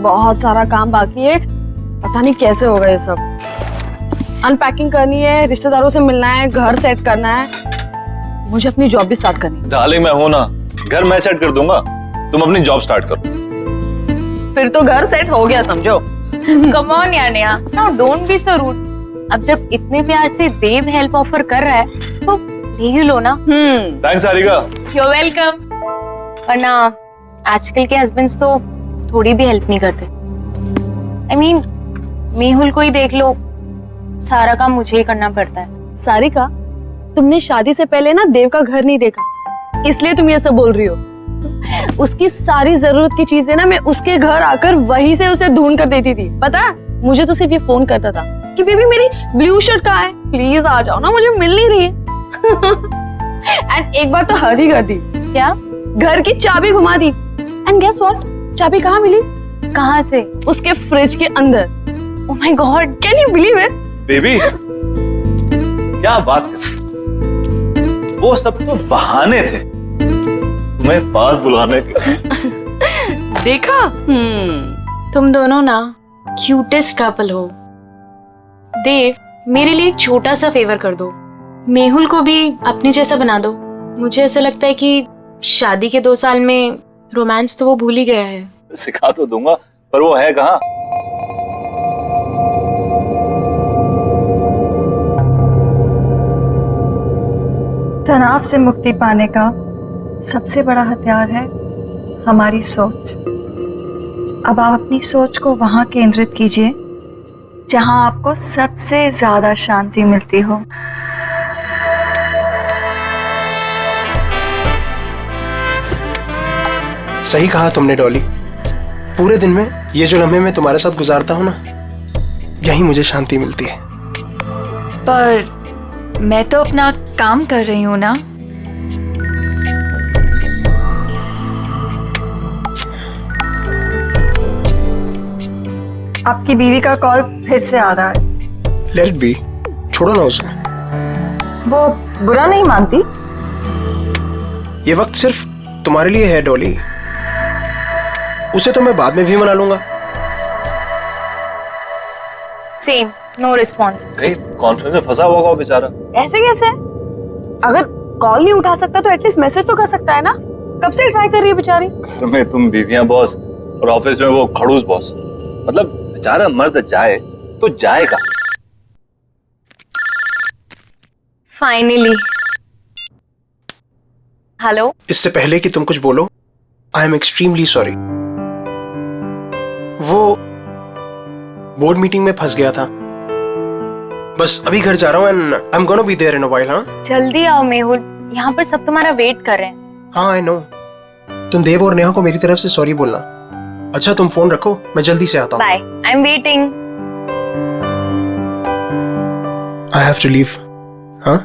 बहुत सारा काम बाकी है, पता नहीं कैसे होगा ये सब। अनपैकिंग करनी है, रिश्तेदारों से मिलना है, घर सेट करना है, मुझे अपनी जॉब भी स्टार्ट करनी है। डार्लिंग मैं हूं ना, घर मैं सेट कर दूंगा, तुम अपनी जॉब स्टार्ट करो। फिर तो घर सेट हो गया समझो। कम ऑन यार Neha, now don't be so rude. अब जब इतने प्यार से देव हेल्प ऑफर कर रहा है तो ले ही लो ना। थैंक्स सारिका। You're welcome। वरना आजकल के हस्बैंड्स तो थोड़ी भी हेल्प नहीं करते। I mean, मेहुल को ही देख लो, सारा काम मुझे ही करना पड़ता है। सारिका, तुमने शादी से पहले ना देव का घर नहीं देखा, इसलिए तुम ये सब बोल रही हो। उसकी सारी जरूरत की चीजें ना मैं उसके घर आकर वहीं से उसे ढूंढ कर देती थी। पता है, मुझे तो सिर्फ ये फोन करता था कि बेबी मेरी ब्लू शर्ट कहाँ है, प्लीज आ जाओ ना, मुझे मिल नहीं रही है। एंड एक बार तो हद ही कर दी। क्या? घर की चाबी घुमा दी। एंड गेस व्हाट, चाबी कहाँ मिली? कहाँ से? उसके फ्रिज के अंदर। Oh my God, can you believe it? Baby क्या बात कर, वो सब तो बहाने थे तुम्हें पास बुलाने के। देखा? तुम दोनों ना क्यूटेस्ट कपल हो। देव, मेरे लिए एक छोटा सा फेवर कर दो, मेहुल को भी अपने जैसा बना दो। मुझे ऐसा लगता है कि शादी के 2 साल में रोमांस तो वो भूल ही गया है। सिखा तो दूंगा, पर वो है कहाँ? तनाव से मुक्ति पाने का सबसे बड़ा हथियार है हमारी सोच। अब आप अपनी सोच को वहां केंद्रित कीजिए जहां आपको सबसे ज्यादा शांति मिलती हो। सही कहा तुमने डॉली, पूरे दिन में ये जो लम्हे मैं तुम्हारे साथ गुजारता हूँ ना, यही मुझे शांति मिलती है। पर मैं तो अपना काम कर रही हूँ ना। आपकी बीवी का कॉल फिर से आ रहा है। लेट इट बी, छोड़ो ना उसे। वो बुरा नहीं मानती। ये वक्त सिर्फ तुम्हारे लिए है डॉली, उसे तो मैं बाद में भी मना लूंगा। Same, no response. कहीं कॉन्फ्रेंस में फंसा हुआ वो बेचारा। ऐसे कैसे? अगर कॉल नहीं उठा सकता तो एटलीस्ट मैसेज तो कर सकता है ना। कब से ट्राई कर रही है बेचारी। घर में तुम बीवियां बॉस और ऑफिस में वो खड़ूस बॉस, मतलब बेचारा मर्द जाए तो जाएगा। फाइनली। हेलो। इससे पहले कि तुम कुछ बोलो, आई एम एक्सट्रीमली सॉरी। वो बोर्ड मीटिंग में फंस गया था, बस अभी घर जा रहा हूँ and I am gonna be there in a while. हाँ जल्दी आओ मेहुल, यहाँ पर सब तुम्हारा वेट कर रहे हैं। हाँ आई नो। तुम देव और नेहा को मेरी तरफ से सॉरी बोलना। अच्छा तुम फोन रखो, मैं जल्दी से आता हूँ। Bye, I am waiting. I have to leave. हाँ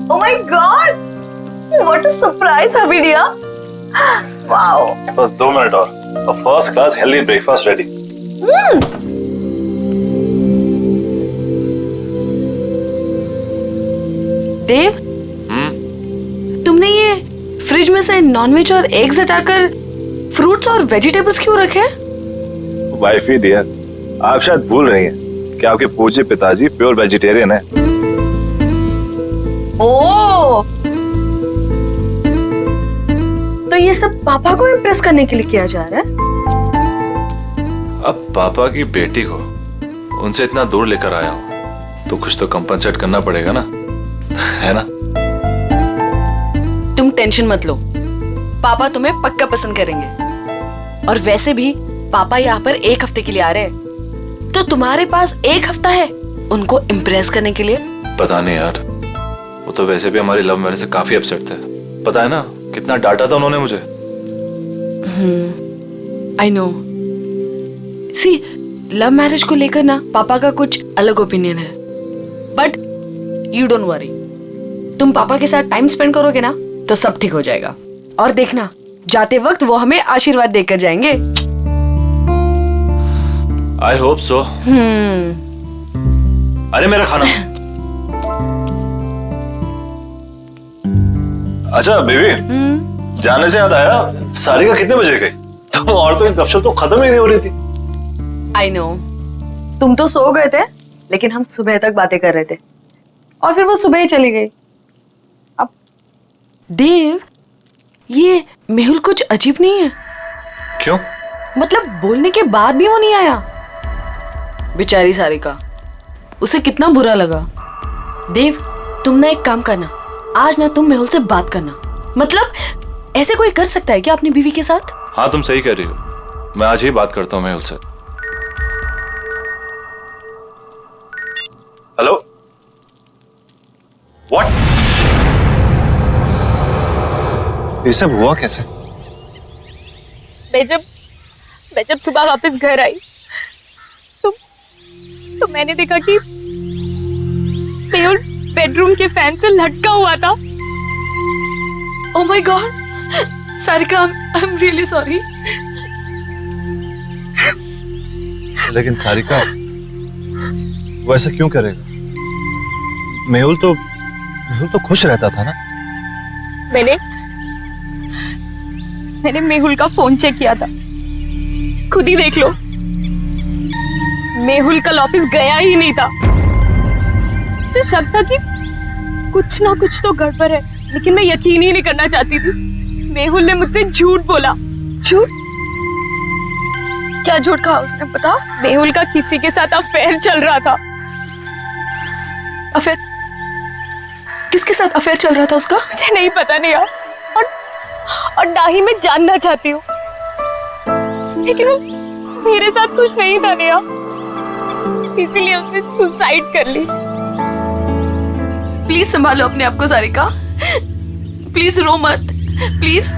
Oh my God! What a surprise, Habidia! Wow! बस 2 मिनट और first class healthy breakfast ready. Dev, तुमने ये फ्रिज में से नॉनवेज और एग्स हटाकर फ्रूट्स और वेजिटेबल्स क्यों रखे? वाइफ ही डियर, आप शायद भूल रही हैं कि आपके पूज्य पिताजी प्योर वेजिटेरियन है। ओह, तो ये सब पापा को इम्प्रेस करने के लिए किया जा रहा है? अब पापा की बेटी को उनसे इतना दूर लेकर आया हूं तो कुछ तो कंपनसेट करना पड़ेगा ना, है ना? तुम टेंशन मत लो, पापा तुम्हें पक्का पसंद करेंगे। और वैसे भी पापा यहाँ पर 1 हफ्ते के लिए आ रहे हैं, तो तुम्हारे पास 1 हफ्ता है उनको इम्प्रेस करने के लिए। पता नहीं यार, वो तो वैसे भी हमारी लव मैरिज से काफी अपसेट थे। पता है ना कितना डांटा था उन्होंने मुझे। I know. See, love marriage को लेकर ना पापा का कुछ अलग ओपिनियन है, बट यू डोंट वरी। तुम पापा के साथ टाइम स्पेंड करोगे ना तो सब ठीक हो जाएगा। और देखना, जाते वक्त वो हमें आशीर्वाद देकर जाएंगे। I hope so. अरे मेरा खाना। अच्छा बेबी, जाने से याद आया, सारिका कितने बजे गई? तुम औरतों की गपशप तो खत्म ही नहीं हो रही थी। आई नो, तुम तो सो गए थे, लेकिन हम सुबह तक बातें कर रहे थे और फिर वो सुबह ही चली गई। अब देव, ये मेहुल कुछ अजीब नहीं है? क्यों? मतलब बोलने के बाद भी वो नहीं आया। बेचारी सारिका, उसे कितना बुरा लगा। देव, तुम ना एक काम करना, आज ना तुम मेहुल से बात करना। मतलब ऐसे कोई कर सकता है क्या अपनी बीवी के साथ? हाँ तुम सही कह रही हो, मैं आज ही बात करता हूँ मेहुल से। Hello, what? ये सब हुआ कैसे? मैं जब सुबह वापस घर आई तो मैंने देखा कि मेहुल बेडरूम के फैन से लटका हुआ था। Oh my God, Sarika, I am really sorry. लेकिन सारिका, वो ऐसा क्यों करेगा? मेहुल तो खुश रहता था ना। मैंने मेहुल का फोन चेक किया था, खुद ही देख लो। मेहुल कल ऑफिस गया ही नहीं था। मुझे शक था कि कुछ ना कुछ तो गड़बड़ है, लेकिन मैं यकीन ही नहीं करना चाहती थी। मेहुल ने मुझसे झूठ बोला। झूठ? क्या झूठ कहा उसने, बता। मेहुल का किसी के साथ अफेयर चल रहा था। अफेयर? किसके साथ अफेयर चल रहा था उसका? मुझे नहीं पता, नहीं यार, और ना ही मैं जानना चाहती हूँ, लेकिन वो मेरे साथ कुछ नहीं था नेहा, इसीलिए उसने सुसाइड कर ली। प्लीज संभालो अपने आप को सारिका, प्लीज रो मत, प्लीज।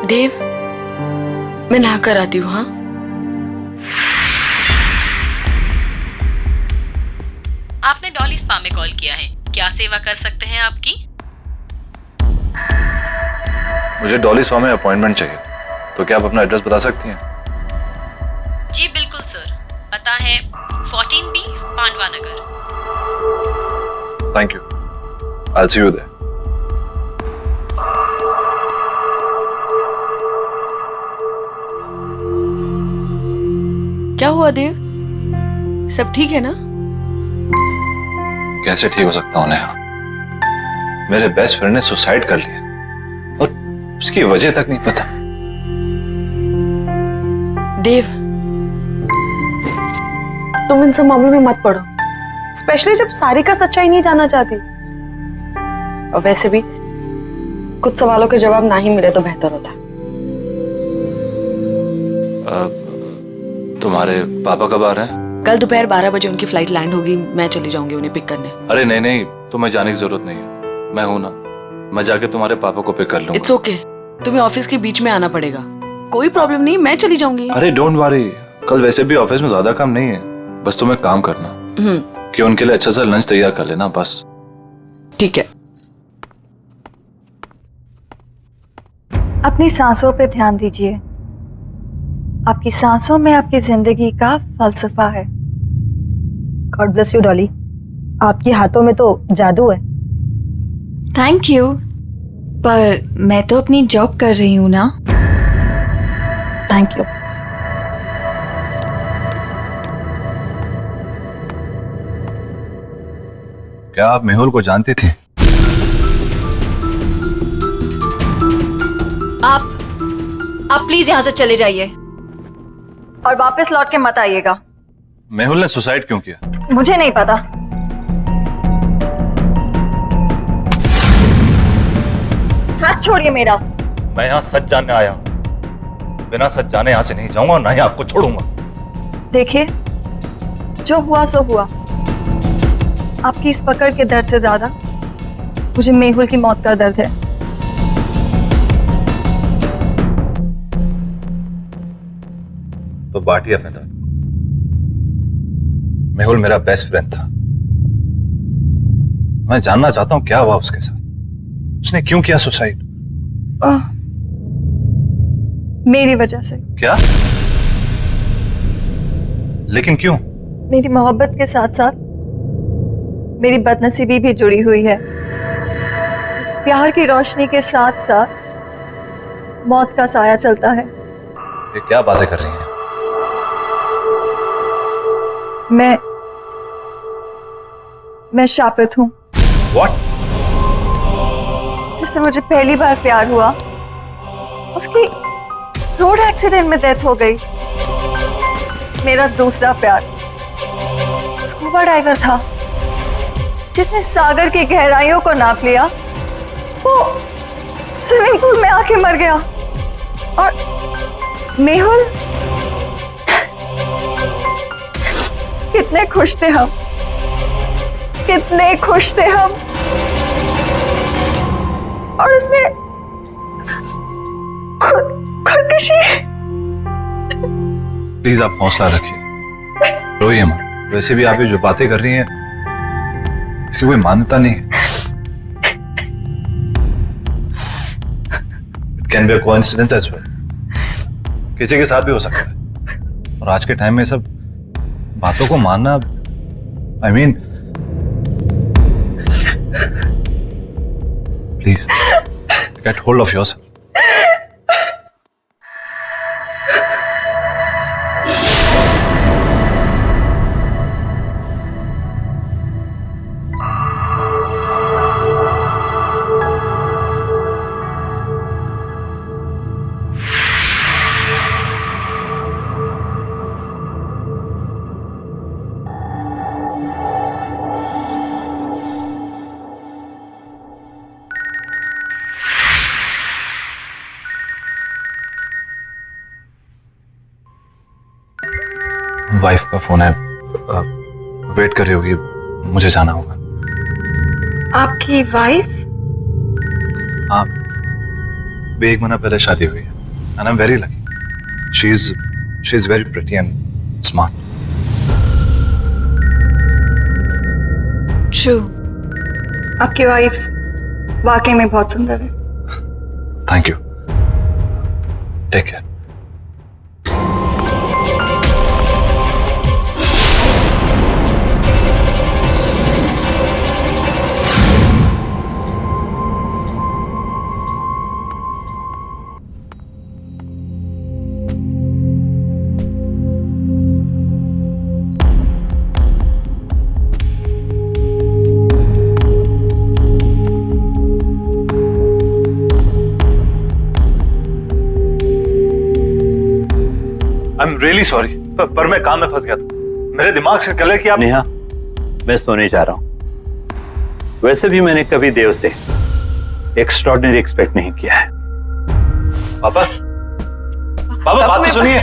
देव, मैं नहा कर आती हूँ। हाँ, आपने डॉली स्पा में कॉल किया है, क्या सेवा कर सकते हैं आपकी? मुझे डॉली स्पा में अपॉइंटमेंट चाहिए, तो क्या आप अपना एड्रेस बता सकती हैं? जी बिल्कुल सर, पता है 14B Pandava Nagar. Thank you, I will see you there. क्या हुआ देव, सब ठीक है ना? कैसे ठीक हो सकता हूँ नेहा? मेरे बेस्ट फ्रेंड ने सुसाइड कर लिया और उसकी वजह तक नहीं पता। देव, तुम इन सब मामलों में मत पड़ो, स्पेशली जब सारिका सच्चाई नहीं जानना चाहती। और वैसे भी कुछ सवालों के जवाब ना ही मिले तो बेहतर होता है। तुम्हारे पापा कब आ रहे हैं? कल दोपहर 12 बजे उनकी फ्लाइट लैंड होगी, मैं चली जाऊंगी उन्हें पिक करने। अरे नहीं नहीं, तुम्हें जाने की जरूरत नहीं है, मैं हूं ना, मैं जाके तुम्हारे पापा को पिक कर लूंगा। इट्स ओके, तुम्हें ऑफिस के बीच में आना पड़ेगा, कोई प्रॉब्लम नहीं, मैं चली जाऊंगी। अरे डोंट वरी, कल वैसे भी ऑफिस में ज्यादा काम नहीं है, बस तुम्हें काम करना कि उनके लिए अच्छा सा लंच तैयार कर लेना, बस। ठीक है। अपनी सांसों पे ध्यान दीजिए, आपकी सांसों में आपकी जिंदगी का फलसफा है। God bless you Dolly. आपके हाथों में तो जादू है। थैंक यू, पर मैं तो अपनी जॉब कर रही हूँ ना। Thank you. क्या आप मेहुल को जानती थी? आप प्लीज यहाँ से चले जाइए और वापस लौट के मत आइएगा। मेहुल ने सुसाइड क्यों किया? मुझे नहीं पता। हाथ छोड़िए मेरा। मैं यहाँ सच जानने आया हूँ, बिना सच जाने यहाँ से नहीं जाऊंगा और ना ही आपको छोड़ूंगा। देखिए, जो हुआ सो हुआ। आपकी इस पकड़ के दर्द से ज्यादा मुझे मेहुल की मौत का दर्द है। तो बांटिए अपने दर्द। मेहुल मेरा बेस्ट फ्रेंड था। मैं जानना चाहता हूं क्या हुआ उसके साथ। उसने क्यों किया सुसाइड? मेरी वजह से। क्या? लेकिन क्यों? मेरी मोहब्बत के साथ साथ मेरी बदनसीबी भी जुड़ी हुई है। प्यार की रोशनी के साथ साथ मौत का साया चलता है। ये क्या बातें कर रही हैं? मैं शापित हूं। What? जिससे मुझे पहली बार प्यार हुआ, उसकी रोड एक्सीडेंट में डेथ हो गई। मेरा दूसरा प्यार स्कूबा डाइवर था, जिसने सागर की गहराइयों को नाप लिया। वो स्विमिंग पूल में आके मर गया। और मेहुल, कितने खुश थे हम, कितने खुश थे हम। और उसने खुदकुशी। प्लीज आप हौसला रखिए, रोइए मत। वैसे भी आप ये जो बातें कर रही हैं इसकी कोई मान्यता नहीं है। It can be a coincidence as well. किसी के साथ भी हो सकता है। और आज के टाइम में सब बातों को मानना, I mean, please get hold of yourself. Wife का फोन है, वेट कर रही होगी, मुझे जाना होगा। आपकी वाइफ? हाँ, भी 1 महीना पहले शादी हुई है। And I am very lucky. She is very pretty and smart. True, आपकी वाइफ वाकई में बहुत सुंदर है। Thank you, take care. I am really sorry, पर मैं काम में फंस गया था। मेरे दिमाग से निकल कि आप। नेहा, मैं सोने जा रहा हूं। वैसे भी मैंने कभी देव से एक्स्ट्रॉर्डिनरी एक्सपेक्ट नहीं किया है। पापा, पापा बात तो सुनिए।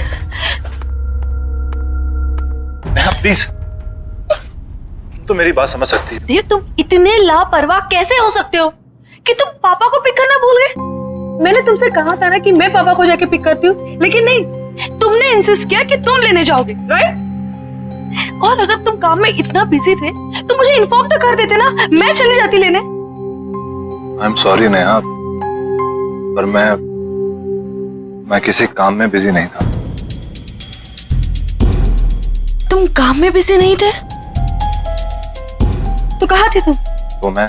नेहा प्लीज, तुम तो मेरी बात समझ सकती है। देव, तुम इतने लापरवाह कैसे हो सकते हो कि तुम पापा को पिक करना भूल गए? मैंने तुमसे कहा था ना कि मैं पापा को जाके पिक करती हूँ, लेकिन नहीं, तुमने इंसिस्ट किया कि तुम लेने जाओगे, राइट? और अगर तुम काम में इतना बिजी थे तो मुझे इन्फॉर्म तो कर देते ना, मैं चली जाती लेने। आई एम सॉरी नेहा, पर मैं किसी काम में बिजी नहीं था। तुम काम में बिजी नहीं थे? कहाँ थे तुम? वो मैं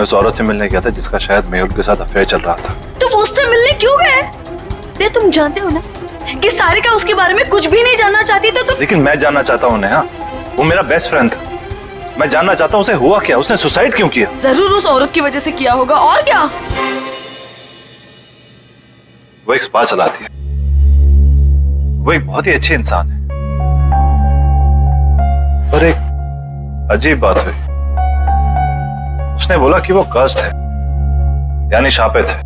उस औरत से मिलने गया था जिसका शायद मेहुल के साथ अफेयर चल रहा था। तुम उससे मिलने क्यों गए? देव, तुम जानते हो ना कि सारिका उसके बारे में कुछ भी नहीं जानना चाहती, तो तुम। लेकिन मैं जानना चाहता हूँ नेहा, वो मेरा बेस्ट फ्रेंड था। मैं जानना चाहता हूँ उसे हुआ क्या, उसने सुसाइड क्यों किया? जरूर उस औरत की वजह से किया होगा, और क्या? वो एक स्पा चलाती है, वो एक बहुत ही अच्छी इंसान है, पर एक अजीब बात हुई। उसने बोला कि वो कर्स्ड है, यानी शापित है।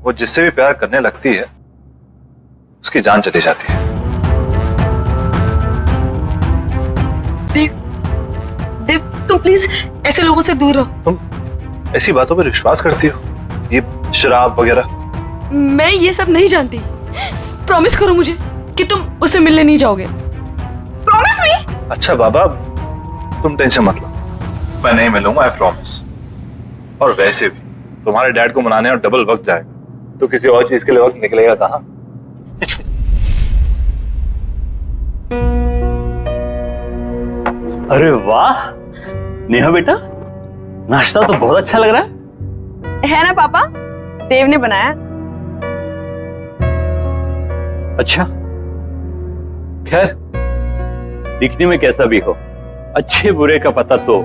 वो जिससे भी प्यार करने लगती है उसकी जान चली जाती है। देव, तुम प्लीज ऐसे लोगों से दूर रहो। तुम ऐसी बातों पर विश्वास करती हो, ये शराब वगैरह? मैं ये सब नहीं जानती। प्रॉमिस करो मुझे कि तुम उससे मिलने नहीं जाओगे। Promise me. अच्छा बाबा, तुम टेंशन मत लो, मैं नहीं मिलूंगा, आई प्रॉमिस। और वैसे भी तुम्हारे डैड को मनाने और डबल वक्त जाएगा, तो किसी और चीज के लिए वक्त निकलेगा कहाँ? अरे वाह नेहा बेटा, नाश्ता तो बहुत अच्छा लग रहा है ना पापा? देव ने बनाया। अच्छा, खैर दिखने में कैसा भी हो, अच्छे बुरे का पता तो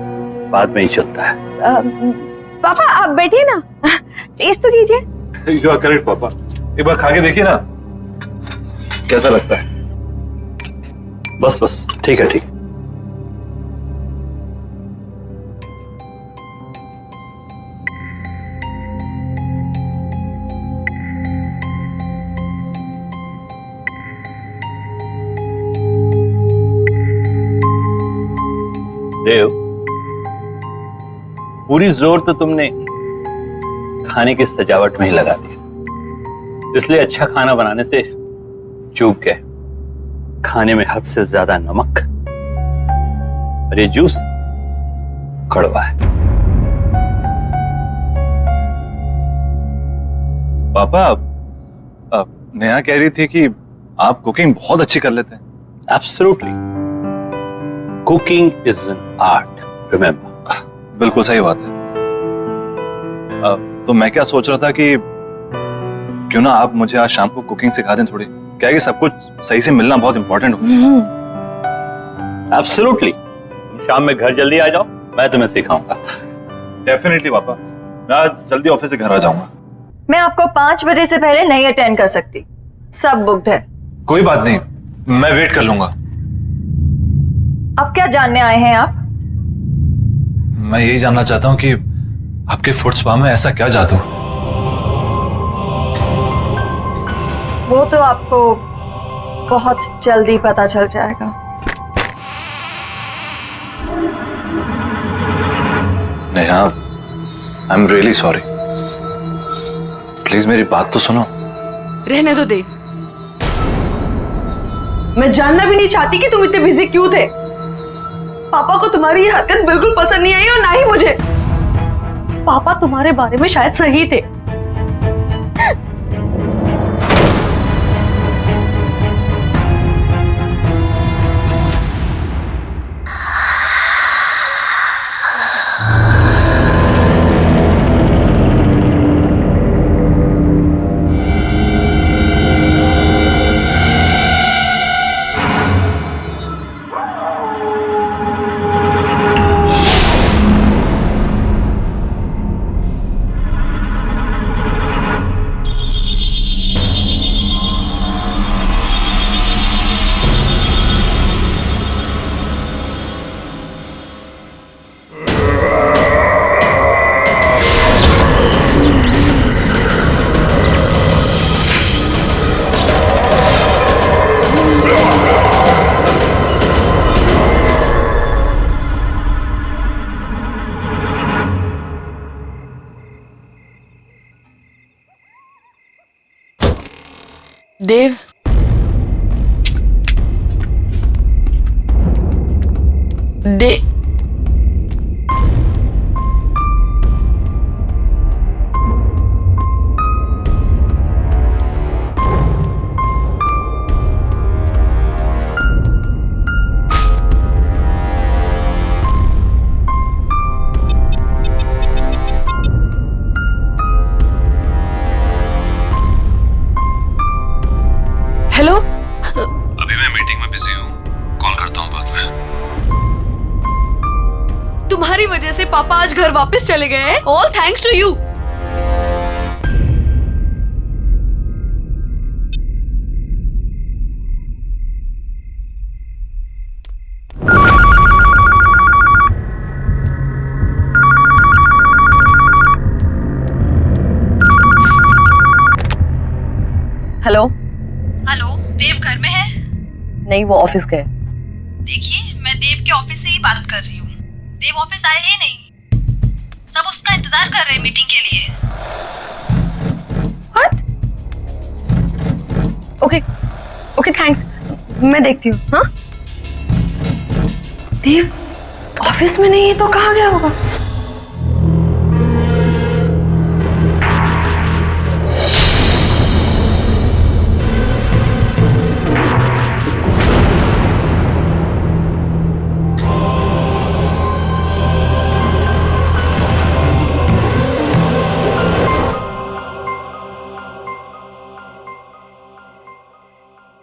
बाद में ही चलता है। पापा आप बैठिए ना, टेस्ट तो कीजिए। यू आर करेक्ट पापा, एक बार खा के देखिए ना कैसा लगता है। बस ठीक है, ठीक है। देव, पूरी जोर तो तुमने खाने की सजावट में ही लगा दिया, इसलिए अच्छा खाना बनाने से चूक गए। खाने में हद से ज्यादा नमक और ये जूस कड़वा है। पापा, नेहा कह रही थी कि आप कुकिंग बहुत अच्छी कर लेते हैं। Absolutely, cooking is an art, remember. बिल्कुल सही बात है। तो मैं क्या सोच रहा था कि क्यों ना आप मुझे आज शाम को कुकिंग सिखा दें थोड़ी, क्या है कि सब कुछ सही से मिलना बहुत इंपॉर्टेंट होता है। एब्सोल्युटली, तुम शाम में घर जल्दी आ जाओ, मैं तुम्हें सिखाऊंगा। डेफिनेटली पापा, मैं आज जल्दी ऑफिस से घर आ जाऊंगा। मैं आपको 5 बजे से पहले नहीं अटेंड कर सकती, सब बुक्ड है। कोई बात नहीं, मैं वेट कर लूंगा। अब क्या जानने आए हैं आप? मैं यही जानना चाहता हूँ कि आपके फुट स्पा में ऐसा क्या जादू? वो तो आपको बहुत जल्दी पता चल जाएगा। नेहा, आई एम रियली सॉरी, प्लीज मेरी बात तो सुनो। रहने दो देव, मैं जानना भी नहीं चाहती कि तुम इतने बिजी क्यों थे। पापा को तुम्हारी ये हरकत बिल्कुल पसंद नहीं आई, और ना ही मुझे। पापा तुम्हारे बारे में शायद सही थे। देव, हेलो, अभी मैं मीटिंग में बिजी हूँ, कॉल करता हूँ बाद में। तुम्हारी वजह से पापा आज घर वापस चले गए हैं। All thanks to you. Hello hello, Dev घर में है? नहीं, वो ऑफिस गए। देखिए, मैं देव के ऑफिस से ही बात कर रही हूँ। देव ऑफिस आए ही नहीं। सब उसका इंतजार कर रहे हैं मीटिंग के लिए। व्हाट? ओके ओके, थैंक्स, मैं देखती हूँ। हाँ, देव ऑफिस में नहीं है तो कहाँ गया होगा?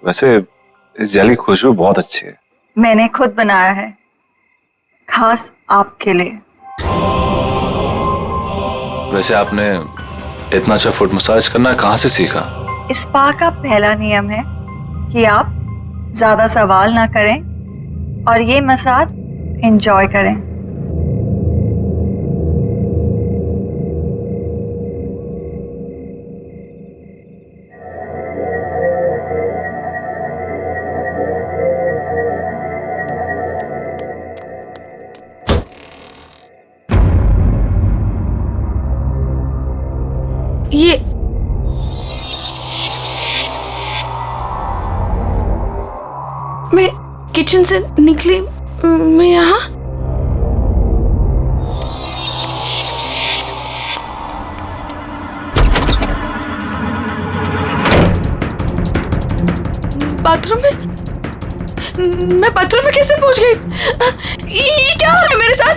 वैसे इस जेली की खुशबू बहुत अच्छी है। मैंने खुद बनाया है, खास आपके लिए। वैसे आपने इतना अच्छा फुट मसाज करना कहाँ से सीखा? इस स्पा का पहला नियम है कि आप ज्यादा सवाल ना करें और ये मसाज एंजॉय करें। ये मैं किचन से निकली, मैं यहाँ बाथरूम में, मैं बाथरूम में कैसे पहुंच गई? ये क्या हो रहा है मेरे साथ?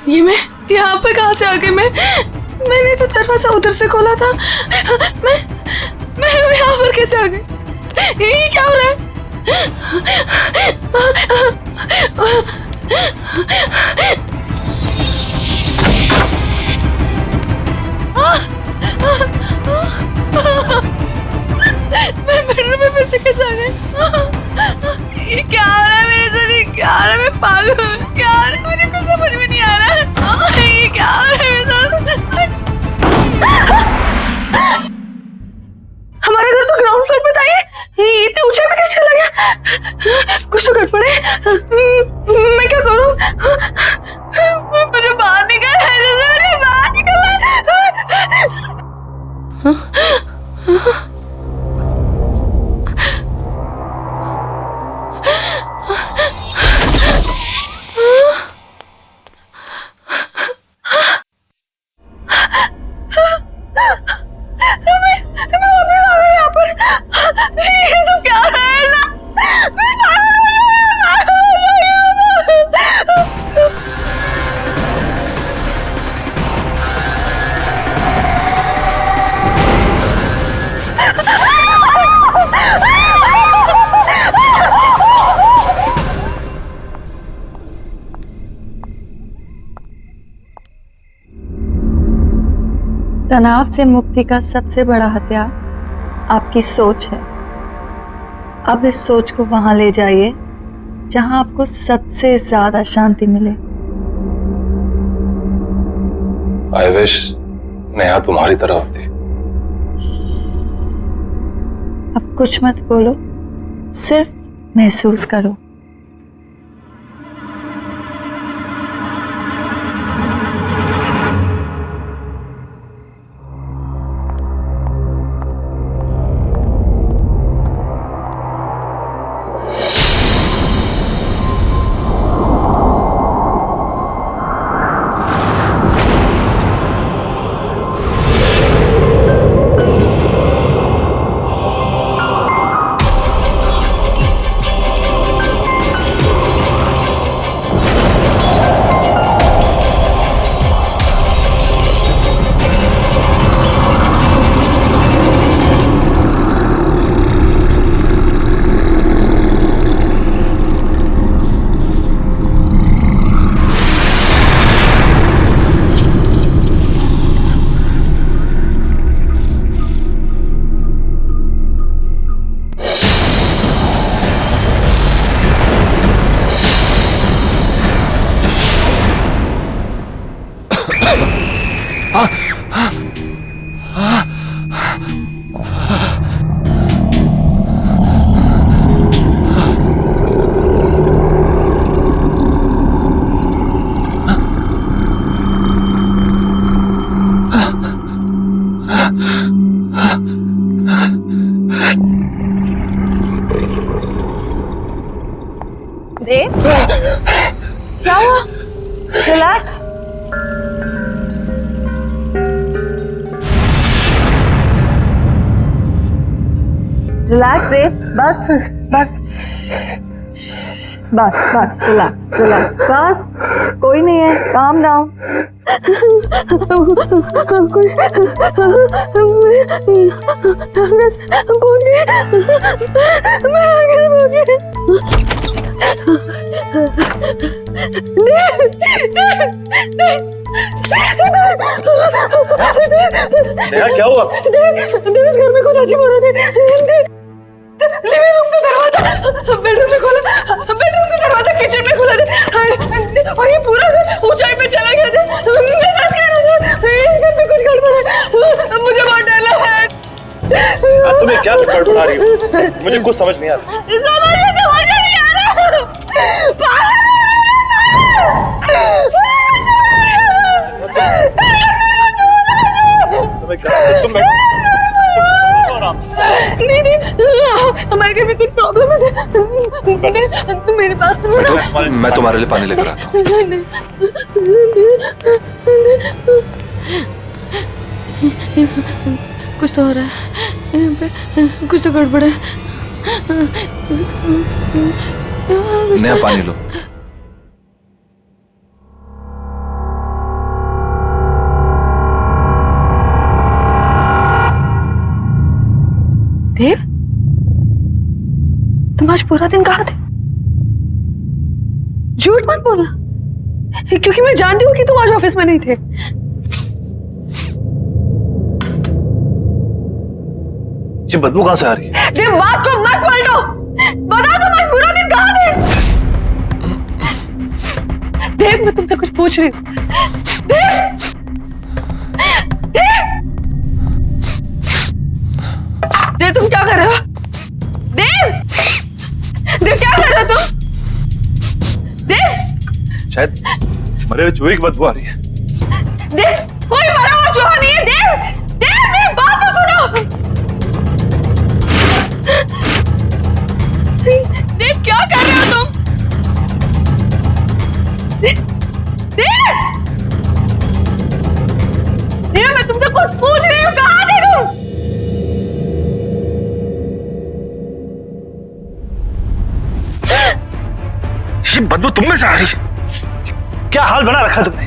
ये मैं यहाँ पे कहाँ से आ गई? मैंने तो दरवाजा उधर से खोला था। मैं यहाँ पर कैसे आ गई? ये क्या हो रहा है? मैं बेडरूम में फिर से कैसे आ गई? ये क्या हो रहा है मेरे साथ? ये क्या हो रहा है? मैं पागल हूँ। क्या हो रहा है? मुझे कुछ समझ में नहीं आ रहा है। ये क्या हो रहा है मेरे साथ? हमारा घर तो ग्राउंड फ्लोर पे था। ये इतने ऊंचाई पे कैसे चला गया? कुछ तो गड़बड़ है। मैं क्या करूँ? मुझे बाहर निकलना है। मुझे बाहर निकलना है। तनाव से मुक्ति का सबसे बड़ा हथियार आपकी सोच है। अब इस सोच को वहां ले जाइए जहां आपको सबसे ज्यादा शांति मिले। आई विश नेहा तुम्हारी तरह होती। अब कुछ मत बोलो, सिर्फ महसूस करो। देव, क्या हुआ? रिलैक्स। रिलैक्स देव, बस बस बस बस, रिलैक्स रिलैक्स, बस कोई नहीं है, काम डाउन। नेहा क्या हुआ? देव इस घर में कुछ अजीब हो रहा है। लिविंग रूम का दरवाजा बेडरूम में खोला, बेडरूम का दरवाजा किचन में खुला था और ये पूरा घर ऊंचाई पे चला गया था। मैं सच कह रहा हूँ, इस घर में कुछ गड़बड़ है। मुझे बहुत डर लग रहा है। तुम्हें क्या गड़बड़ा रही हो? मुझे कुछ समझ नहीं आ रहा। समझ नहीं आ रहा। तुम बैठो आराम से। नहीं हमारे घर में कुछ प्रॉब्लम है। तुम मेरे पास मैं तुम्हारे लिए पानी लेकर आता हूँ। कुछ तो हो रहा है यहाँ पे, कुछ तो गड़बड़ है। नया पानी लो। देव, तुम आज पूरा दिन कहाँ थे? झूठ मत बोलना, क्योंकि मैं जानती हूँ कि तुम आज ऑफिस में नहीं थे। ये बदबू कहाँ से आ रही है? देव, बात को मत पलटो, बताओ तुम आज पूरा दिन कहाँ थे? देव, मैं तुमसे कुछ पूछ रही हूँ। देव, देव तुम क्या कर रहे हो? देव, देव क्या कर रहे हो तुम? देव, शायद मरे हुए चूहे की बदबू आ रही है। देव, कोई मरा हुआ चूहा नहीं है। देव, देव मेरी बात तो सुनो। देव क्या कर रहे हो तुम? देव, देव मैं तुमसे कुछ पूछ रही हूँ, कहाँ थे तुम? ये बदबू तुम में से आ रही है। क्या हाल बना रखा तुमने?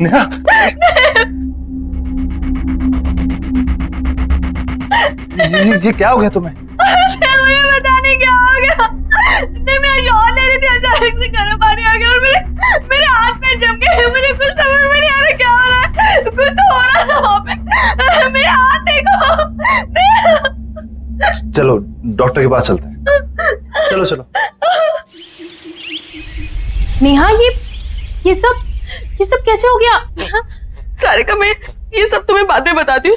नेहा, ये क्या हो गया तुम्हें? मुझे पता नहीं क्या हो गया। मैं शॉट ले रही थी, अचानक से गर्म पानी आ गया और मेरे हाथ में जम गए। मुझे कुछ समझ में नहीं आ रहा क्या हो रहा है। कुछ तो हो रहा था वहाँ पे। मेरे हाथ देखो। चलो डॉक्टर के पास चलते हैं। चलो चलो। नेहा, ये सब कैसे हो गया? सारिका, मैं ये सब तुम्हें बाद में बताती हूँ।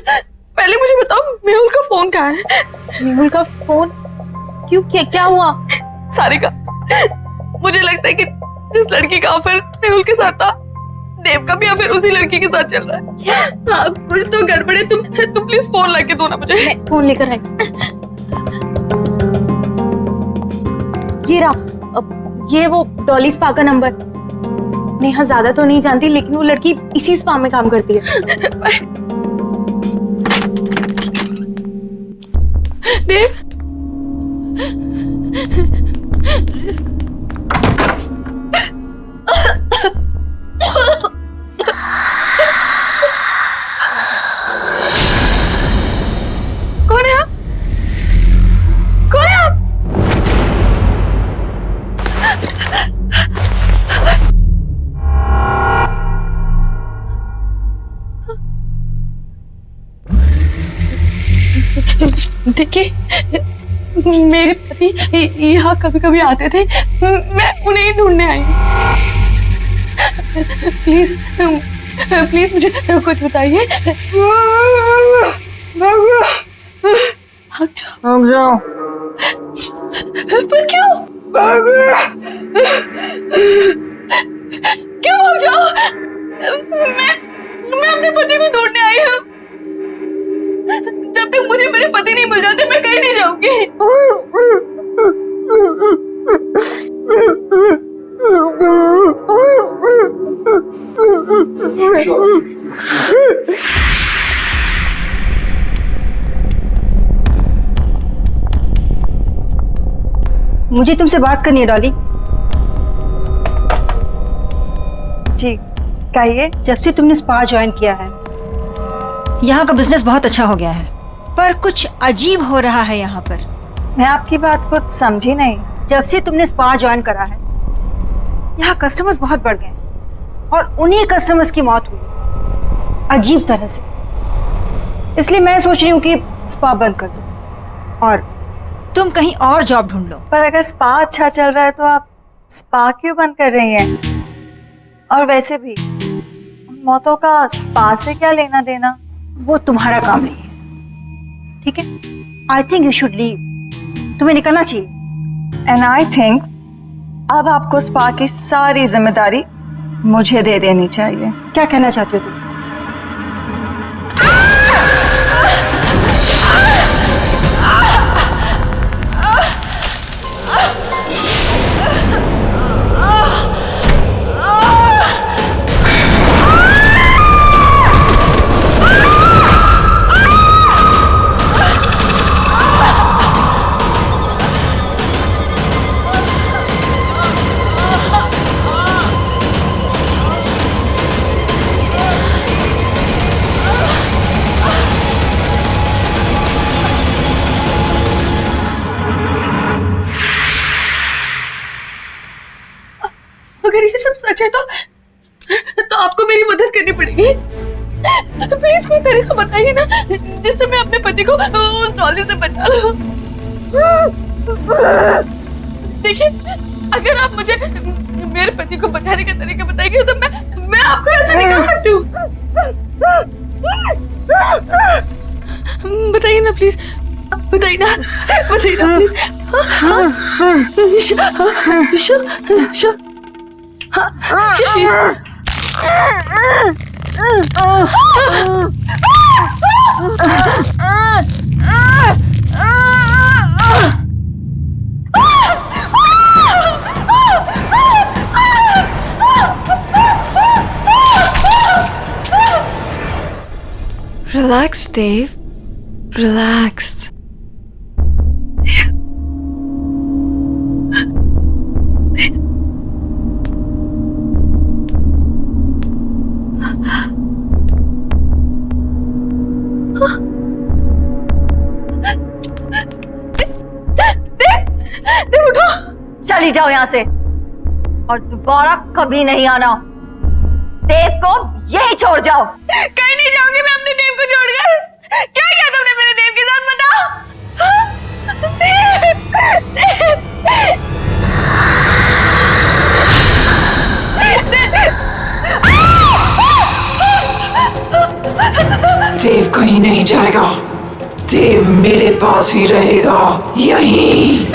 पहले मुझे बताओ मेहुल का फोन कहाँ है? मेहुल का फोन? क्यों, क्या हुआ? सारिका, मुझे लगता है कि जिस लड़की का अफेयर मेहुल के साथ था, देव का भी अफेयर उसी लड़की के साथ चल रहा है। हाँ, कुछ तो गड़बड़ है। तुम प्लीज फोन लाके दो ना मुझे। मैं फोन लेकर आई। ये रहा, ये वो डॉली स्पा का नंबर। नेहा ज्यादा तो नहीं जानती, लेकिन वो लड़की इसी स्पा में काम करती है। देव, कौन है आप? कौन है आप? देखिए, मेरे पति यहाँ कभी कभी आते थे, मैं उन्हें ही ढूंढने आई हूँ। प्लीज प्लीज मुझे कुछ बताइए। भाग जाओ। पर क्यों? क्यों भाग जाओ? मैं अपने पति को ढूंढने आई हूँ। जब तक मुझे मेरे पति नहीं मिल जाते, मैं कहीं नहीं जाऊंगी। मुझे तुमसे बात करनी है डॉली। जी कहिए। जब से तुमने स्पा ज्वाइन किया है, यहाँ का बिजनेस बहुत अच्छा हो गया है, पर कुछ अजीब हो रहा है यहाँ पर। मैं आपकी बात को समझी नहीं। जब से तुमने स्पा ज्वाइन करा है, यहाँ कस्टमर्स बहुत बढ़ गए और उन्हीं कस्टमर्स की मौत हुई अजीब तरह से। इसलिए मैं सोच रही हूँ कि स्पा बंद कर दो और तुम कहीं और जॉब ढूंढ लो। पर अगर स्पा अच्छा चल रहा है तो आप स्पा क्यों बंद कर रही हैं? और वैसे भी मौतों का स्पा से क्या लेना देना? वो तुम्हारा काम नहीं है, ठीक है? I think you should leave. तुम्हें निकलना चाहिए। एंड आई थिंक अब आपको स्पा की सारी जिम्मेदारी मुझे दे देनी चाहिए। क्या कहना चाहते हो तुम? अगर ये सब सच है तो आपको मेरी मदद करनी पड़ेगी। प्लीज कोई तरीका बताइए ना, जिससे मैं अपने पति को उस डॉली से बचा लूं। देखिए, अगर आप मुझे मेरे पति को बचाने का तरीका बताएंगे तो मैं आपको ऐसे निकाल सकती हूँ। बताइए ना प्लीज, बताइए ना प्लीज। Relax Dev, relax. चली जाओ यहाँ से और दोबारा कभी नहीं आना। देव को यही छोड़ जाओ। कहीं नहीं जाऊंगी मैं अपने देव को छोड़कर। क्या किया तुमने मेरे देव के साथ, बताओ। देव कहीं नहीं जाएगा। देव मेरे पास ही रहेगा, यहीं।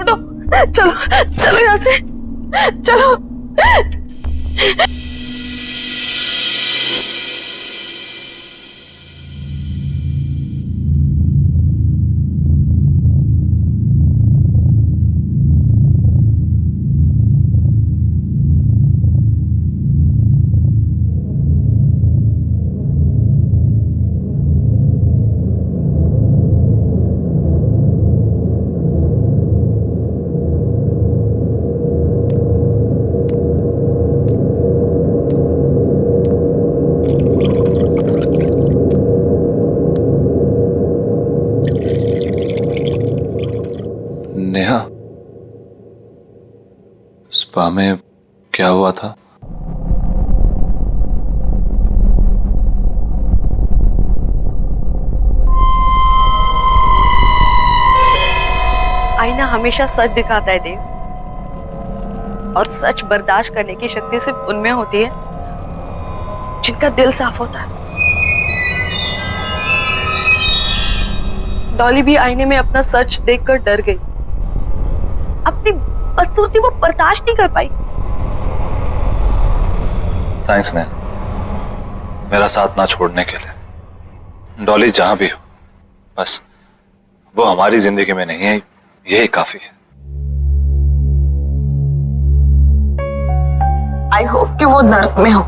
उठो, चलो चलो यहाँ से, चलो। नेहा, स्पा में क्या हुआ था? आईना हमेशा सच दिखाता है देव, और सच बर्दाश्त करने की शक्ति सिर्फ उनमें होती है जिनका दिल साफ होता है। डॉली भी आईने में अपना सच देखकर डर गई। अपनी बदसूरती वो बर्दाश्त नहीं कर पाई। थैंक्स नेहा, मेरा साथ ना छोड़ने के लिए। डॉली जहां भी हो, बस वो हमारी जिंदगी में नहीं है, यही काफी है। आई होप कि वो नर्क में हो।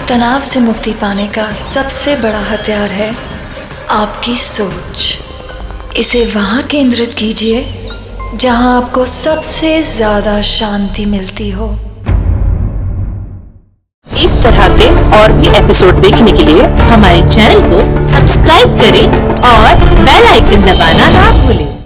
तनाव से मुक्ति पाने का सबसे बड़ा हथियार है आपकी सोच। इसे वहाँ केंद्रित कीजिए जहाँ आपको सबसे ज्यादा शांति मिलती हो। इस तरह के और भी एपिसोड देखने के लिए हमारे चैनल को सब्सक्राइब करें और बेल आइकन दबाना ना भूलें।